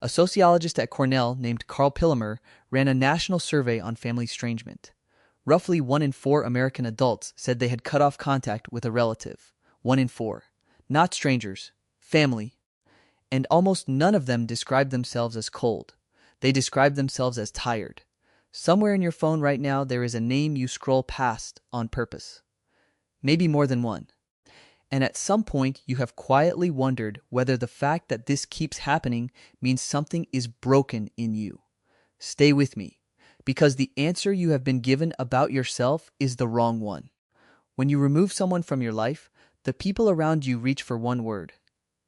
A sociologist at Cornell named Carl Pillemer ran a national survey on family estrangement. Roughly 1 in 4 American adults said they had cut off contact with a relative. 1 in 4. Not strangers, family. And almost none of them described themselves as cold. They described themselves as tired. Somewhere in your phone right now there is a name you scroll past on purpose. Maybe more than one. And at some point you have quietly wondered whether the fact that this keeps happening means something is broken in you. Stay with me, because the answer you have been given about yourself is the wrong one. When you remove someone from your life, the people around you reach for one word.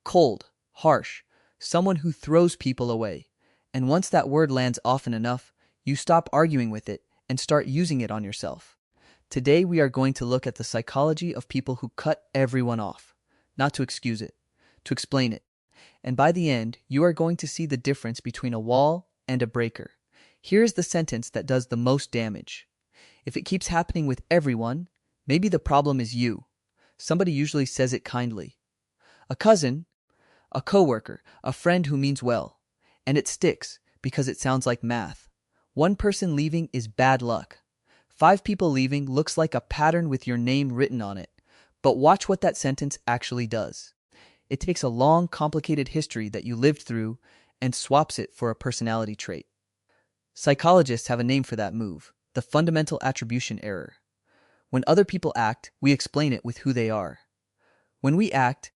Cold, harsh, someone who throws people away. And once that word lands often enough, you stop arguing with it and start using it on yourself. Today we are going to look at the psychology of people who cut everyone off. Not to excuse it, to explain it. And by the end, you are going to see the difference between a wall and a breaker. Here is the sentence that does the most damage. If it keeps happening with everyone, maybe the problem is you. Somebody usually says it kindly. A cousin, a coworker, a friend who means well. And it sticks because it sounds like math. One person leaving is bad luck. 5 people leaving looks like a pattern with your name written on it. But watch what that sentence actually does. It takes a long, complicated history that you lived through and swaps it for a personality trait. Psychologists have a name for that move, the fundamental attribution error. When other people act, we explain it with who they are. When we act,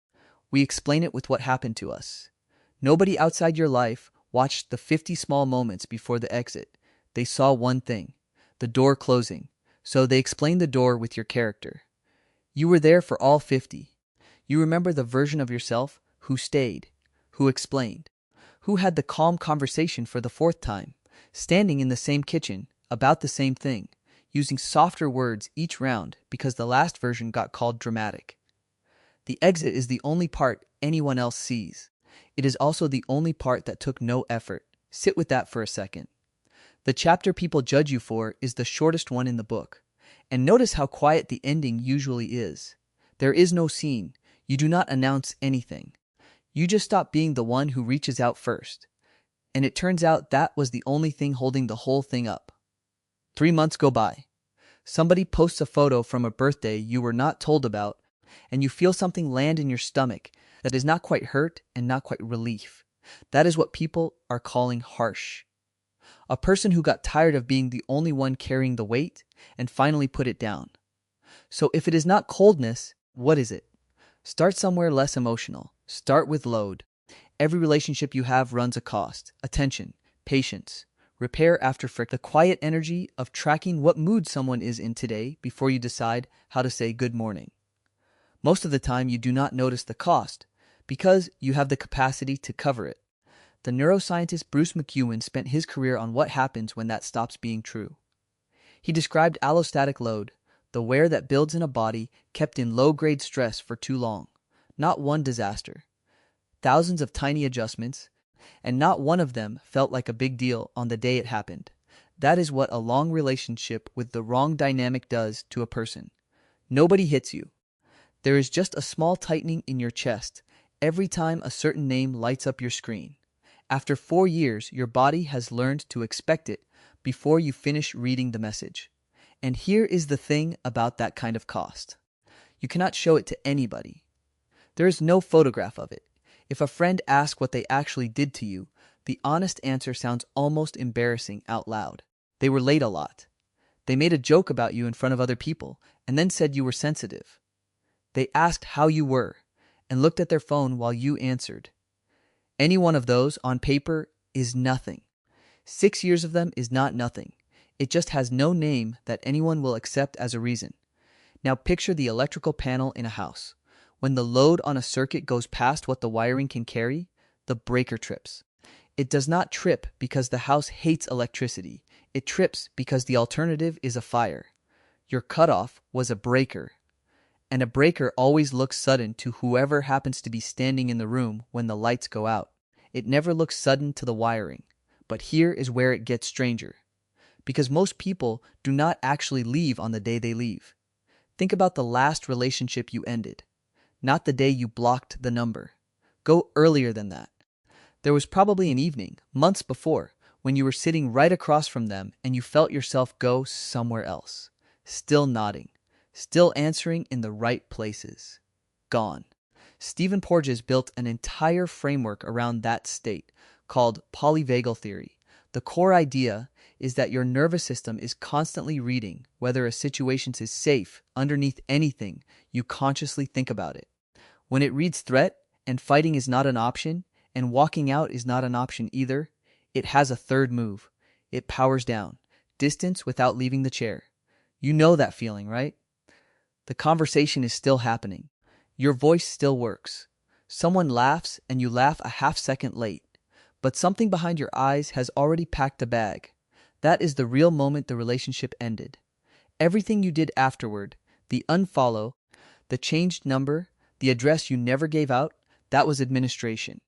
we explain it with what happened to us. Nobody outside your life watched the 50 small moments before the exit. They saw one thing, the door closing, so they explained the door with your character. You were there for all 50. You remember the version of yourself who stayed, who explained, who had the calm conversation for the 4th time, standing in the same kitchen, about the same thing, using softer words each round because the last version got called dramatic. The exit is the only part anyone else sees. It is also the only part that took no effort. Sit with that for a second. The chapter people judge you for is the shortest one in the book. And notice how quiet the ending usually is. There is no scene. You do not announce anything. You just stop being the one who reaches out first. And it turns out that was the only thing holding the whole thing up. 3 months go by. Somebody posts a photo from a birthday you were not told about, and you feel something land in your stomach that is not quite hurt and not quite relief. That is what people are calling harsh. A person who got tired of being the only one carrying the weight and finally put it down. So if it is not coldness, what is it? Start somewhere less emotional. Start with load. Every relationship you have runs a cost. Attention, patience, repair after friction, the quiet energy of tracking what mood someone is in today before you decide how to say good morning. Most of the time you do not notice the cost because you have the capacity to cover it. The neuroscientist Bruce McEwen spent his career on what happens when that stops being true. He described allostatic load, the wear that builds in a body kept in low-grade stress for too long. Not one disaster. Thousands of tiny adjustments, and not one of them felt like a big deal on the day it happened. That is what a long relationship with the wrong dynamic does to a person. Nobody hits you. There is just a small tightening in your chest every time a certain name lights up your screen. After 4 years, your body has learned to expect it before you finish reading the message. And here is the thing about that kind of cost. You cannot show it to anybody. There is no photograph of it. If a friend asks what they actually did to you, the honest answer sounds almost embarrassing out loud. They were late a lot. They made a joke about you in front of other people and then said you were sensitive. They asked how you were and looked at their phone while you answered. Any one of those, on paper, is nothing. 6 years of them is not nothing. It just has no name that anyone will accept as a reason. Now picture the electrical panel in a house. When the load on a circuit goes past what the wiring can carry, the breaker trips. It does not trip because the house hates electricity. It trips because the alternative is a fire. Your cutoff was a breaker. And a breaker always looks sudden to whoever happens to be standing in the room when the lights go out. It never looks sudden to the wiring. But here is where it gets stranger. Because most people do not actually leave on the day they leave. Think about the last relationship you ended, not the day you blocked the number. Go earlier than that. There was probably an evening, months before, when you were sitting right across from them and you felt yourself go somewhere else. Still nodding. Still answering in the right places. Gone. Stephen Porges built an entire framework around that state, called polyvagal theory. The core idea is that your nervous system is constantly reading whether a situation is safe underneath anything you consciously think about it. When it reads threat, and fighting is not an option, and walking out is not an option either, it has a third move. It powers down. Distance without leaving the chair. You know that feeling, right? The conversation is still happening. Your voice still works. Someone laughs and you laugh a half second late. But something behind your eyes has already packed a bag. That is the real moment the relationship ended. Everything you did afterward, the unfollow, the changed number, the address you never gave out, that was administration.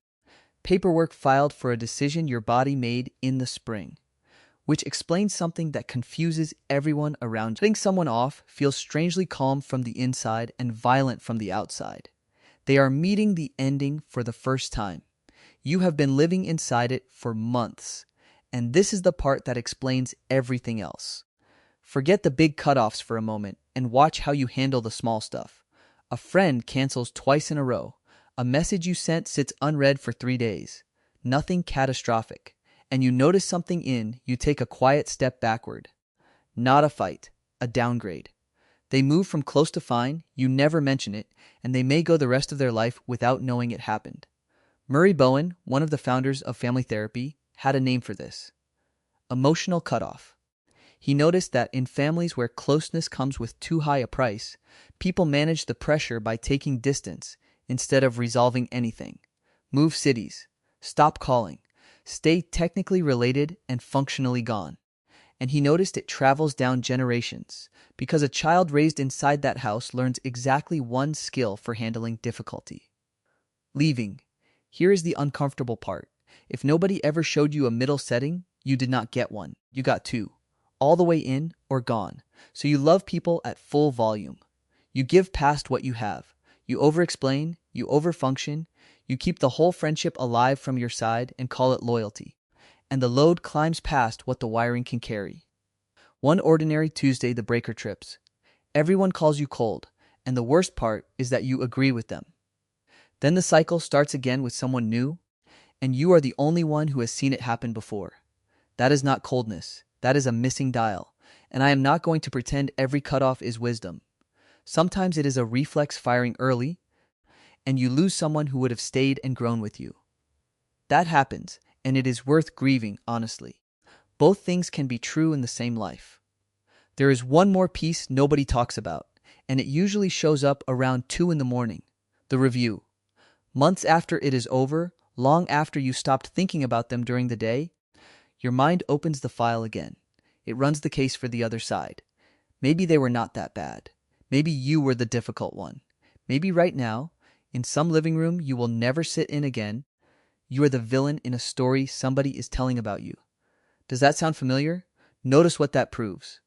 Paperwork filed for a decision your body made in the spring. Which explains something that confuses everyone around you. Letting someone off feels strangely calm from the inside and violent from the outside. They are meeting the ending for the first time. You have been living inside it for months, and this is the part that explains everything else. Forget the big cutoffs for a moment and watch how you handle the small stuff. A friend cancels twice in a row. A message you sent sits unread for 3 days. Nothing catastrophic. And you notice something you take a quiet step backward. Not a fight, a downgrade. They move from close to fine, you never mention it, and they may go the rest of their life without knowing it happened. Murray Bowen, one of the founders of family therapy, had a name for this. Emotional cutoff. He noticed that in families where closeness comes with too high a price, people manage the pressure by taking distance instead of resolving anything. Move cities. Stop calling. Stay technically related and functionally gone. And he noticed it travels down generations, because a child raised inside that house learns exactly one skill for handling difficulty. Leaving. Here is the uncomfortable part. If nobody ever showed you a middle setting, you did not get one. You got two. All the way in or gone. So you love people at full volume. You give past what you have. You over-explain, you over-function, you keep the whole friendship alive from your side and call it loyalty. And the load climbs past what the wiring can carry. One ordinary Tuesday the breaker trips. Everyone calls you cold, and the worst part is that you agree with them. Then the cycle starts again with someone new, and you are the only one who has seen it happen before. That is not coldness. That is a missing dial, and I am not going to pretend every cutoff is wisdom. Sometimes it is a reflex firing early, and you lose someone who would have stayed and grown with you. That happens, and it is worth grieving, honestly. Both things can be true in the same life. There is one more piece nobody talks about, and it usually shows up around 2 in the morning. The review. Months after it is over, long after you stopped thinking about them during the day, your mind opens the file again. It runs the case for the other side. Maybe they were not that bad. Maybe you were the difficult one. Maybe right now, in some living room you will never sit in again, you are the villain in a story somebody is telling about you. Does that sound familiar? Notice what that proves.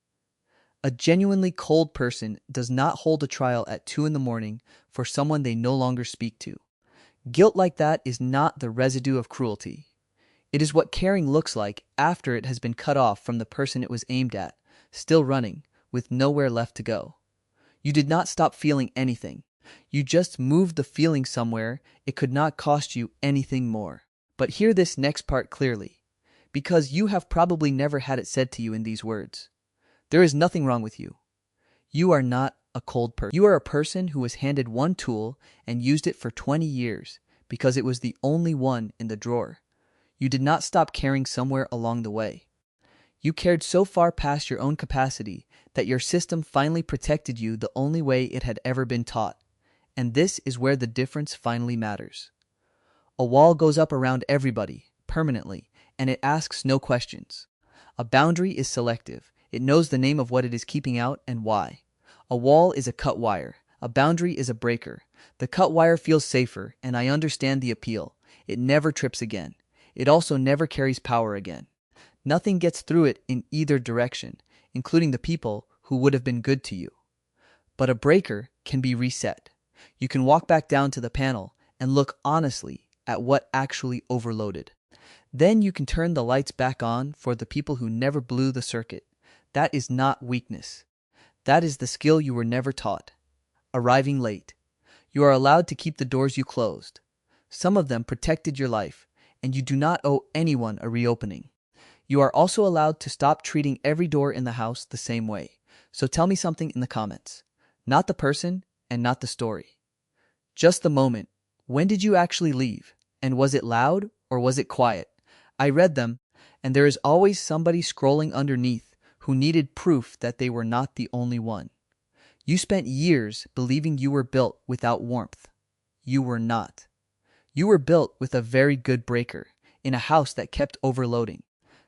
A genuinely cold person does not hold a trial at 2 in the morning for someone they no longer speak to. Guilt like that is not the residue of cruelty. It is what caring looks like after it has been cut off from the person it was aimed at, still running, with nowhere left to go. You did not stop feeling anything. You just moved the feeling somewhere it could not cost you anything more. But hear this next part clearly, because you have probably never had it said to you in these words. There is nothing wrong with you. You are not a cold person. You are a person who was handed one tool and used it for 20 years because it was the only one in the drawer. You did not stop caring somewhere along the way. You cared so far past your own capacity that your system finally protected you the only way it had ever been taught. And this is where the difference finally matters. A wall goes up around everybody, permanently, and it asks no questions. A boundary is selective. It knows the name of what it is keeping out and why. A wall is a cut wire. A boundary is a breaker. The cut wire feels safer, and I understand the appeal. It never trips again. It also never carries power again. Nothing gets through it in either direction, including the people who would have been good to you. But a breaker can be reset. You can walk back down to the panel and look honestly at what actually overloaded. Then you can turn the lights back on for the people who never blew the circuit. That is not weakness. That is the skill you were never taught. Arriving late. You are allowed to keep the doors you closed. Some of them protected your life, and you do not owe anyone a reopening. You are also allowed to stop treating every door in the house the same way. So tell me something in the comments. Not the person and not the story. Just the moment. When did you actually leave? And was it loud or was it quiet? I read them, and there is always somebody scrolling underneath who needed proof that they were not the only one. You spent years believing you were built without warmth. You were not. You were built with a very good breaker in a house that kept overloading.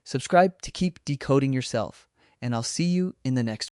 Subscribe to keep decoding yourself, and I'll see you in the next one.